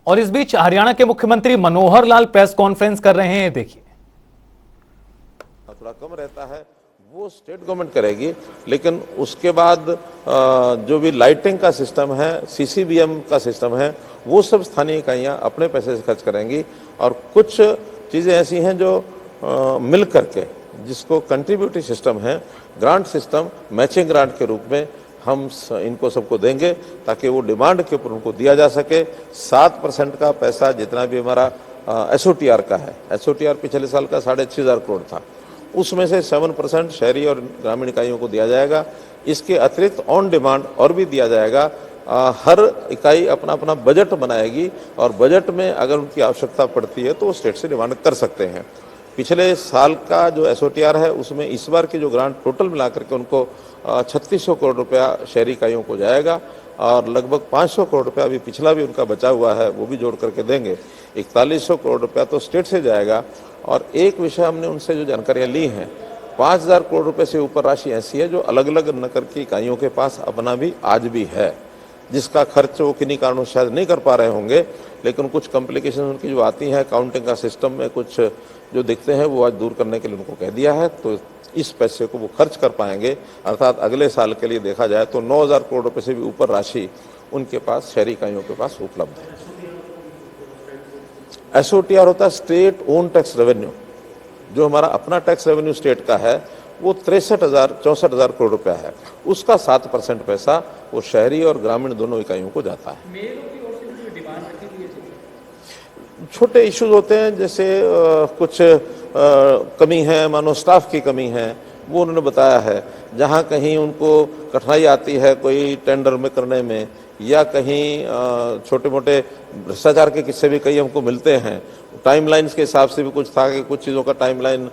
और इस बीच हरियाणा के मुख्यमंत्री मनोहर लाल प्रेस कॉन्फ्रेंस कर रहे हैं, देखिए। थोड़ा कम रहता है वो स्टेट गवर्नमेंट करेगी, लेकिन उसके बाद जो भी लाइटिंग का सिस्टम है, सीसीबीएम का सिस्टम है, वो सब स्थानीय इकाइयाँ अपने पैसे से खर्च करेंगी। और कुछ चीज़ें ऐसी हैं जो मिल करके, जिसको कंट्रीब्यूटरी सिस्टम है, ग्रांट सिस्टम, मैचिंग ग्रांट के रूप में हम इनको सबको देंगे ताकि वो डिमांड के ऊपर उनको दिया जा सके। 7% का पैसा जितना भी हमारा एसओटीआर का है, एसओटीआर पिछले साल का 6,500 करोड़ था, उसमें से 7% शहरी और ग्रामीण इकाइयों को दिया जाएगा। इसके अतिरिक्त ऑन डिमांड और भी दिया जाएगा। हर इकाई अपना अपना बजट बनाएगी और बजट में अगर उनकी आवश्यकता पड़ती है तो वो स्टेट से डिमांड कर सकते हैं। पिछले साल का जो एसओटीआर है उसमें इस बार की जो ग्रांट टोटल मिलाकर के उनको 3600 करोड़ रुपया शहरी इकाइयों को जाएगा और लगभग 500 करोड़ रुपया अभी पिछला भी उनका बचा हुआ है, वो भी जोड़ करके देंगे। 4100 करोड़ रुपया तो स्टेट से जाएगा। और एक विषय हमने उनसे जो जानकारियाँ ली हैं, 5000 करोड़ रुपये से ऊपर राशि ऐसी है जो अलग अलग नगर की इकाइयों के पास अपना भी आज भी है, जिसका खर्च वो किन्हीं कारणों से शायद नहीं कर पा रहे होंगे, लेकिन कुछ कॉम्प्लिकेशन उनकी जो आती हैं काउंटिंग का सिस्टम में कुछ जो दिखते हैं वो आज दूर करने के लिए उनको कह दिया है, तो इस पैसे को वो खर्च कर पाएंगे। अर्थात अगले साल के लिए देखा जाए तो 9000 करोड़ रुपये से भी ऊपर राशि उनके पास, शहरी इकाइयों के पास उपलब्ध है। एसओटीआर होता है स्टेट ओन टैक्स रेवेन्यू। जो हमारा अपना टैक्स रेवेन्यू स्टेट का है वो 64,000 करोड़ रुपया है, उसका 7% पैसा वो शहरी और ग्रामीण दोनों इकाइयों को जाता है। छोटे इश्यूज होते हैं, जैसे कुछ कमी है, मानो स्टाफ की कमी है, वो उन्होंने बताया है। जहाँ कहीं उनको कठिनाई आती है कोई टेंडर में करने में, या कहीं छोटे मोटे भ्रष्टाचार के किस्से भी कई हमको मिलते हैं। टाइमलाइंस के हिसाब से भी कुछ था कि कुछ चीज़ों का टाइमलाइन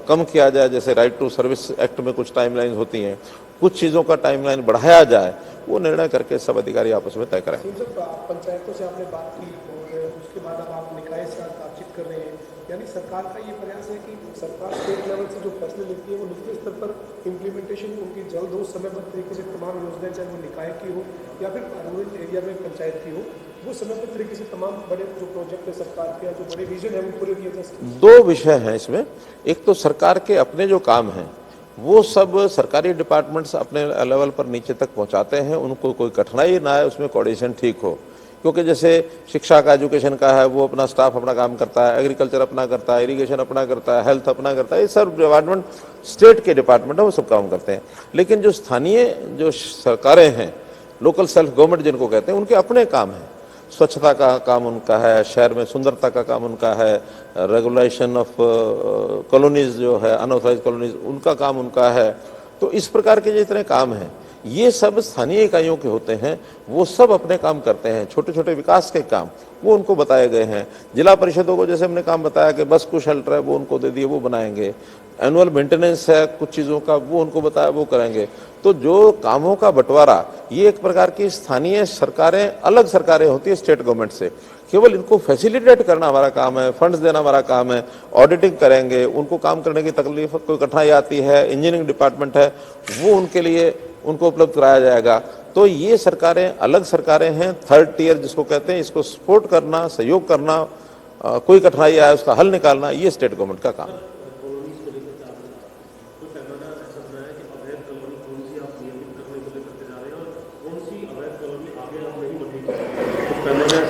कम किया जाए, जैसे राइट टू सर्विस एक्ट में कुछ टाइमलाइन होती हैं, कुछ चीज़ों का टाइमलाइन बढ़ाया जाए, वो निर्णय करके सब अधिकारी आपस में तय करें। पंचायतों से आपने बात की और उसके बाद अब आप निकाय से बातचीत कर रहे हैं, यानी सरकार का ये प्रयास है कि सरकार स्टेट लेवल से जो फैसले लेती है वो निचले स्तर पर इम्प्लीमेंटेशन उनकी जल्द हो, समयबद्ध तरीके से तमाम योजनाएं, चाहे वो निकाय की हो या फिर रूरल एरिया में पंचायत की हो, वो समयबद्ध तरीके से तमाम बड़े जो प्रोजेक्ट है सरकार के, जो बड़े विजन है वो पूरे किए जा सके। 2 विषय हैं इसमें। एक तो सरकार के अपने जो काम हैं वो सब सरकारी डिपार्टमेंट्स अपने लेवल पर नीचे तक पहुंचाते हैं, उनको कोई कठिनाई ना आए, उसमें कोऑर्डिनेशन ठीक हो। क्योंकि जैसे शिक्षा का, एजुकेशन का है, वो अपना स्टाफ अपना काम करता है, एग्रीकल्चर अपना करता है, इरिगेशन अपना करता है, हेल्थ अपना करता है, ये सब डिपार्टमेंट स्टेट के डिपार्टमेंट है, वो सब काम करते हैं। लेकिन जो स्थानीय जो सरकारें हैं, लोकल सेल्फ गवर्नमेंट जिनको कहते हैं, उनके अपने काम हैं। स्वच्छता का काम उनका है, शहर में सुंदरता का काम उनका है, रेगुलेशन ऑफ कॉलोनीज जो है, अनऑथराइज कॉलोनीज, उनका काम उनका है। तो इस प्रकार के जितने काम हैं ये सब स्थानीय इकाइयों के होते हैं, वो सब अपने काम करते हैं। छोटे छोटे विकास के काम वो उनको बताए गए हैं। जिला परिषदों को जैसे हमने काम बताया कि बस कुछ शेल्टर है वो उनको दे दिए, वो बनाएंगे। एनुअल मेंटेनेंस है कुछ चीज़ों का, वो उनको बताया, वो करेंगे। तो जो कामों का बंटवारा, ये एक प्रकार की स्थानीय सरकारें, अलग सरकारें होती है स्टेट गवर्नमेंट से, केवल इनको फैसिलिटेट करना हमारा काम है, फंड्स देना हमारा काम है, ऑडिटिंग करेंगे। उनको काम करने की तकलीफ, कोई कठिनाई आती है, इंजीनियरिंग डिपार्टमेंट है, वो उनके लिए उनको उपलब्ध कराया जाएगा। तो ये सरकारें अलग सरकारें हैं, थर्ड टियर जिसको कहते हैं, इसको सपोर्ट करना, सहयोग करना, कोई कठिनाई आए उसका हल निकालना, ये स्टेट गवर्नमेंट का काम है।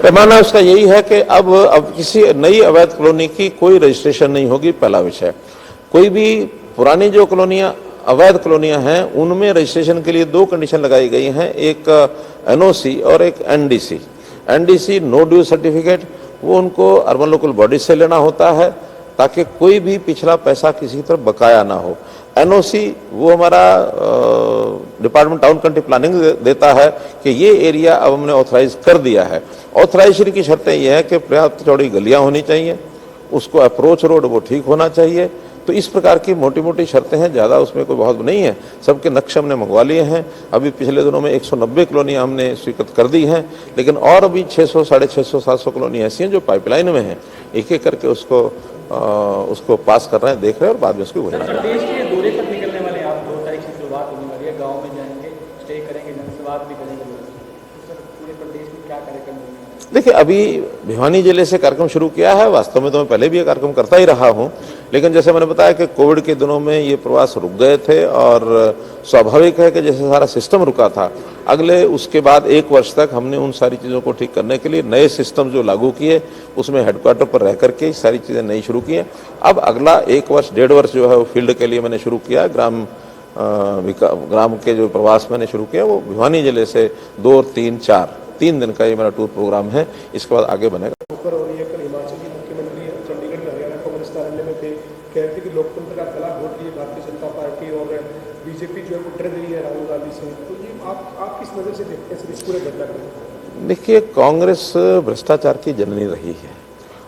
पैमाना उसका यही है कि अब किसी नई अवैध कॉलोनी की कोई रजिस्ट्रेशन नहीं होगी, पहला विषय। कोई भी पुरानी जो कॉलोनियां, अवैध कॉलोनियां हैं, उनमें रजिस्ट्रेशन के लिए 2 कंडीशन लगाई गई हैं, एक एनओसी और एक NDC. NDC no due certificate, वो उनको अर्बन लोकल बॉडी से लेना होता है ताकि कोई भी पिछला पैसा किसी तरफ बकाया ना हो। एनओसी वो हमारा डिपार्टमेंट टाउन कंट्री प्लानिंग देता है कि ये एरिया अब हमने ऑथराइज कर दिया है। ऑथराइजेशन की शर्तें ये है कि पर्याप्त चौड़ी गलियां होनी चाहिए, उसको अप्रोच रोड वो ठीक होना चाहिए। तो इस प्रकार की मोटी मोटी शर्तें हैं, ज़्यादा उसमें कोई बहुत नहीं है। सबके नक्शे हमने मंगवा लिए हैं। अभी पिछले दिनों में 190 कॉलोनियाँ हमने स्वीकृत कर दी हैं, लेकिन और अभी 600, 650, 700 कॉलोनी ऐसी हैं जो पाइपलाइन में हैं। एक एक करके उसको पास कर रहे हैं, देख रहे हैं और बाद में उसकी घोषणा करेंगे। प्रदेश के दौरे पर निकलने वाले आप 2 तारीख से शुरुआत होने वाली है, गाँव में जाएंगे, स्टे करेंगे, जनसंवाद भी करेंगे। पूरे प्रदेश में क्या कार्यक्रम होंगे? देखिए, अभी भिवानी जिले से कार्यक्रम शुरू किया है। वास्तव में तो मैं पहले भी ये कार्यक्रम करता ही रहा हूं, लेकिन जैसे मैंने बताया कि कोविड के दिनों में ये प्रवास रुक गए थे और स्वाभाविक है कि जैसे सारा सिस्टम रुका था, अगले उसके बाद 1 वर्ष तक हमने उन सारी चीज़ों को ठीक करने के लिए नए सिस्टम जो लागू किए, उसमें हेडक्वार्टर पर रह करके सारी चीज़ें नई शुरू की हैं। अब अगला 1 वर्ष 1.5 वर्ष जो है वो फील्ड के लिए मैंने शुरू किया। ग्राम के जो प्रवास मैंने शुरू किया वो भिवानी जिले से 2 और 3 दिन का ये मेरा टूर प्रोग्राम है। इसके बाद आगे बनेगा। ऊपर और ये कल हिमाचल की मुख्यमंत्री चंडीगढ़ में हरियाणा कांग्रेस कार्यालय में थे, कह रहे थे कि लोकतंत्र का गला घोट लिए भारतीय जनता पार्टी और बीजेपी जो है वो डर गई है राहुल गांधी से। तो ये आप किस नज़र से देखते हैं इस पूरे घटना को? देखिए, कांग्रेस भ्रष्टाचार की जननी रही है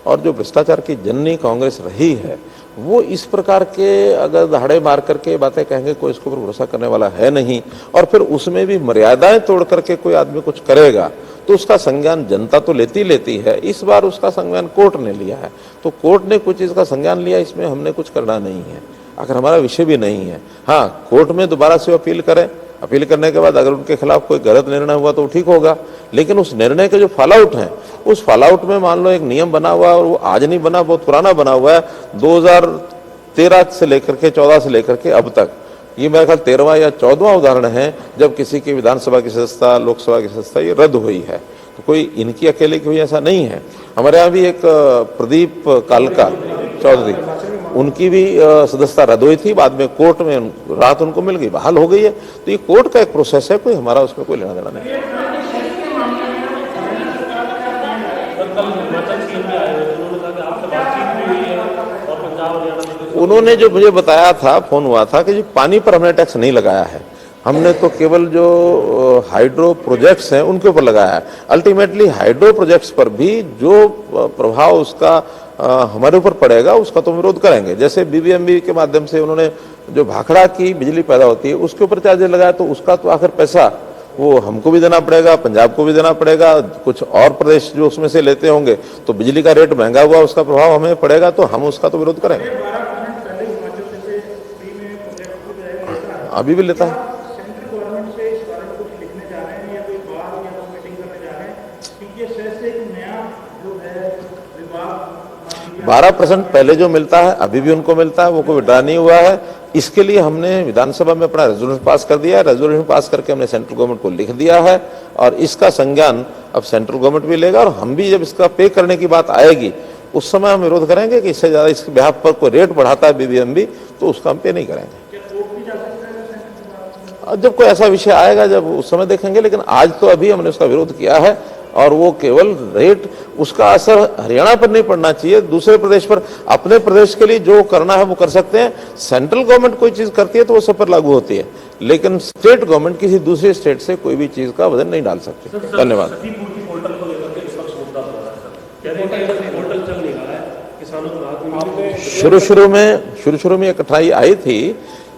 और जो भ्रष्टाचार की जननी कांग्रेस रही है वो इस प्रकार के अगर दहाड़े मार करके बातें कहेंगे कोई इसके ऊपर भरोसा करने वाला है नहीं। और फिर उसमें भी मर्यादाएं तोड़ करके कोई आदमी कुछ करेगा तो उसका संज्ञान जनता तो लेती है। इस बार उसका संज्ञान कोर्ट ने लिया है, तो कोर्ट ने कुछ चीज़ का संज्ञान लिया, इसमें हमने कुछ करना नहीं है, अगर हमारा विषय भी नहीं है। हाँ, कोर्ट में दोबारा से अपील करें, अपील करने के बाद अगर उनके खिलाफ कोई गलत निर्णय हुआ तो ठीक होगा, लेकिन उस निर्णय के जो फॉल आउट हैं, उस फॉल आउट में मान लो एक नियम बना हुआ है और वो आज नहीं बना, बहुत पुराना बना हुआ है, 2013 से लेकर के 14 से लेकर के अब तक। ये मेरा ख्याल 13वां या 14वां उदाहरण है जब किसी की विधानसभा की सदस्यता, लोकसभा की सदस्यता ये रद्द हुई है। तो कोई इनकी अकेले की हुई ऐसा नहीं है। हमारे यहाँ भी एक प्रदीप कालका चौधरी, उनकी भी सदस्यता रद्द हुई थी, बाद में कोर्ट में राहत उनको मिल गई, बहाल हो गई है। तो ये कोर्ट का एक प्रोसेस है, कोई हमारा उसमें कोई लेना देना नहीं है। उन्होंने जो मुझे बताया था, फोन हुआ था कि जो पानी पर हमने टैक्स नहीं लगाया है, हमने तो केवल जो हाइड्रो प्रोजेक्ट्स हैं उनके ऊपर लगाया है। अल्टीमेटली हाइड्रो प्रोजेक्ट्स पर भी जो प्रभाव उसका हमारे ऊपर पड़ेगा उसका तो विरोध करेंगे। जैसे बीबीएमबी के माध्यम से उन्होंने जो भाखड़ा की बिजली पैदा होती है उसके ऊपर चार्जेस लगाया, तो उसका तो आखिर पैसा वो हमको भी देना पड़ेगा, पंजाब को भी देना पड़ेगा, कुछ और प्रदेश जो उसमें से लेते होंगे, तो बिजली का रेट महंगा हुआ, उसका प्रभाव हमें पड़ेगा, तो हम उसका तो विरोध करेंगे। अभी भी लेता है। 12% पहले जो मिलता है अभी भी उनको मिलता है, वो कोई विड्रा नहीं हुआ है। इसके लिए हमने विधानसभा में अपना रेजोल्यूशन पास कर दिया है। रेजोल्यूशन पास करके हमने सेंट्रल गवर्नमेंट को लिख दिया है और इसका संज्ञान अब सेंट्रल गवर्नमेंट भी लेगा और हम भी जब इसका पे करने की बात आएगी उस समय हम विरोध करेंगे कि इससे ज्यादा इसके बिहाफ पर कोई रेट बढ़ाता है बीबीएमबी, तो उसका हम पे नहीं करेंगे। जब कोई ऐसा विषय आएगा जब उस समय देखेंगे, लेकिन आज तो अभी हमने उसका विरोध किया है और वो केवल रेट, उसका असर हरियाणा पर नहीं पड़ना चाहिए, दूसरे प्रदेश पर। अपने प्रदेश के लिए जो करना है वो कर सकते हैं। सेंट्रल गवर्नमेंट कोई चीज करती है तो वो सब पर लागू होती है, लेकिन स्टेट गवर्नमेंट किसी दूसरे स्टेट से कोई भी चीज का वजन नहीं डाल सकती। धन्यवाद। शुरू में एक कठिनाई आई थी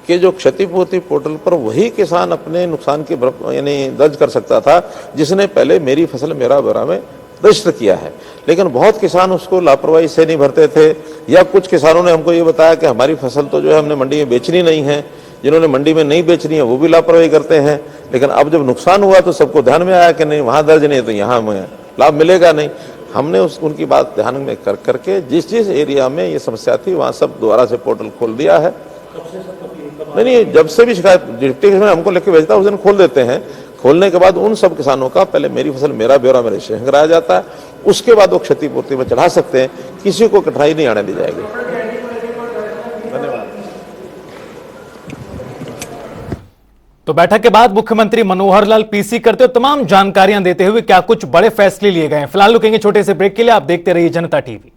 कि जो क्षतिपूर्ति पोर्टल पर वही किसान अपने नुकसान की यानी दर्ज कर सकता था जिसने पहले मेरी फसल मेरा ब्यौरा में रजिस्टर किया है, लेकिन बहुत किसान उसको लापरवाही से नहीं भरते थे, या कुछ किसानों ने हमको ये बताया कि हमारी फसल तो जो है हमने मंडी में बेचनी नहीं है। जिन्होंने मंडी में नहीं बेचनी है वो भी लापरवाही करते हैं। लेकिन अब जब नुकसान हुआ तो सबको ध्यान में आया कि नहीं, वहां दर्ज नहीं है तो यहाँ हमें लाभ मिलेगा नहीं। हमने उनकी बात ध्यान में कर करके जिस एरिया में ये समस्या थी वहां सब दोबारा से पोर्टल खोल दिया है। नहीं, जब से भी शिकायत डिप्टी कमिश्नर हमको लिख के भेजता है उस दिन खोल देते हैं। खोलने के बाद उन सब किसानों का पहले मेरी फसल मेरा ब्यौरा में रजिस्ट्रेशन कराया जाता है, उसके बाद वो क्षतिपूर्ति में चढ़ा सकते हैं, किसी को कठिनाई नहीं आने दी जाएगी। धन्यवाद। तो बैठक के बाद मुख्यमंत्री मनोहर लाल पीसी करते हुए तमाम जानकारियां देते हुए क्या कुछ बड़े फैसले लिए गए हैं। फिलहाल रुकेंगे छोटे से ब्रेक के लिए, आप देखते रहिए जनता टीवी।